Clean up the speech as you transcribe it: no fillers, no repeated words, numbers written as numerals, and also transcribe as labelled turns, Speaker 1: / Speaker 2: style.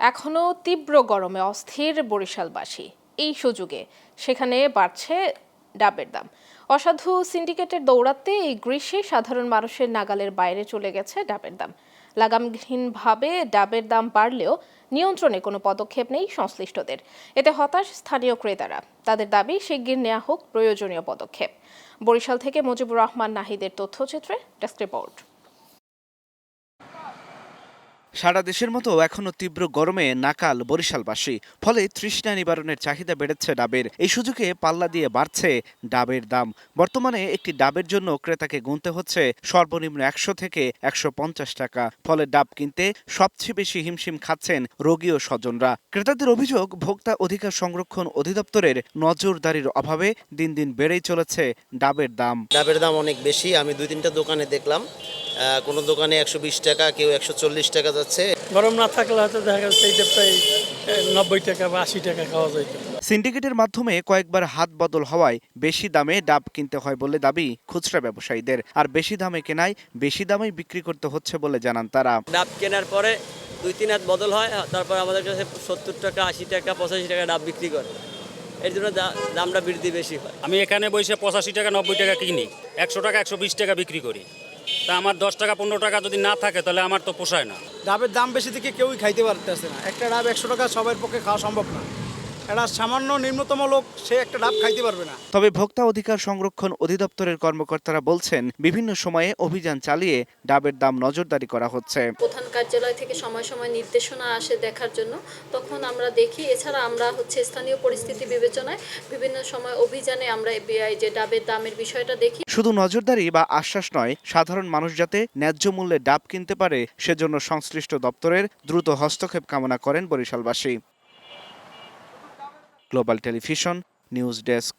Speaker 1: এখনও তীব্র গরমে অস্থির বরিশালবাসী। এই সুযোগে সেখানে বাড়ছে ডাবের দাম। অসাধু সিন্ডিকেটের দৌরাত্মে এই গ্রীষ্মে সাধারণ মানুষের নাগালের বাইরে চলে গেছে ডাবের দাম। লাগামহীনভাবে ডাবের দাম বাড়লেও নিয়ন্ত্রণে কোনো পদক্ষেপ নেই সংশ্লিষ্টদের। এতে হতাশ স্থানীয় ক্রেতারা। তাদের দাবি শিগগির নেওয়া হোক প্রয়োজনীয় পদক্ষেপ। বরিশাল থেকে মুজিবুর রহমান নাহিদের তথ্যচিত্রে ডেস্ক রিপোর্ট।
Speaker 2: সারা দেশের মতো এখনো তীব্র গরমে নাকাল বরিশালবাসী। ফলে তৃষ্ণা নিবারণের চাহিদা বেড়েছে ডাবের। এই সুযোগে পাল্লা দিয়ে বাড়ছে ডাবের দাম। বর্তমানে একটি ডাবের জন্য ক্রেতাকে গুনতে হচ্ছে সর্বনিম্ন ১০০ থেকে ১৫০ টাকা। ফলে ডাব কিনতে সবচেয়ে বেশি হিমশিম খাচ্ছেন রোগী ও স্বজনরা। ক্রেতাদের অভিযোগ, ভোক্তা অধিকার সংরক্ষণ অধিদপ্তরের নজরদারির অভাবে দিন দিন বেড়েই চলেছে ডাবের দাম।
Speaker 3: ডাবের দাম অনেক বেশি। আমি ২-৩টা দোকানে দেখলাম, কোনো দোকানে ১২০ টাকা, কেউ ১৪০ টাকা যাচ্ছে।
Speaker 4: গরম না থাকলে হয়তো দেখা যাচ্ছে এইটা প্রায় ৯০ টাকা বা ৮০ টাকা খাওয়া যায়।
Speaker 2: সিন্ডিকেটের মাধ্যমে কয়েকবার হাত বদল হওয়ায় বেশি দামে ডাব কিনতে হয় বলে দাবি খুচরা ব্যবসায়ীদের। আর বেশি দামে কেনায় বেশি দামেই বিক্রি করতে হচ্ছে বলে জানান তারা।
Speaker 5: ডাব কেনার পরে ২-৩ হাত বদল হয়, তারপর আমাদের কাছে ৭০ টাকা, ৮০ টাকা, ৮৫ টাকা ডাব বিক্রি করে। এর জন্য দামটা বৃদ্ধি বেশি হয়।
Speaker 6: আমি এখানে বসে ৮৫ টাকা ৯০ টাকা কিনি, ১০০ টাকা ১২০ টাকা বিক্রি করি। তা আমার ১০ টাকা ১৫ টাকা যদি না থাকে তাহলে আমার তো পোষায় না।
Speaker 4: ডাবের দাম বেশি থেকে কেউই খাইতে পারতেছে না। একটা ডাব ১০০ টাকা সবার পক্ষে খাওয়া সম্ভব না। একটা সামান্য নিম্নতম লোক সে একটা ডাব খাইতে পারবে না।
Speaker 2: তবে ভোক্তা অধিকার সংরক্ষণ অধিদপ্তরের কর্মকর্তারা বলছেন, বিভিন্ন সময়ে অভিযান চালিয়ে ডাবের দাম নজরদারি করা হচ্ছে।
Speaker 7: প্রধান কার্যালয় থেকে সময় সময় নির্দেশনা আসে দেখার জন্য, তখন আমরা দেখি। এছাড়া আমরা স্থানীয় পরিস্থিতি বিবেচনায় বিভিন্ন সময় অভিযানে আমরা যে ডাবের দামের বিষয়টা দেখি।
Speaker 2: শুধু নজরদারি বা আশ্বাস নয়, সাধারণ মানুষ যাতে ন্যায্য মূল্যে ডাব কিনতে পারে সেজন্য সংশ্লিষ্ট দপ্তরের দ্রুত হস্তক্ষেপ কামনা করেন বরিশালবাসী। Global television news desk.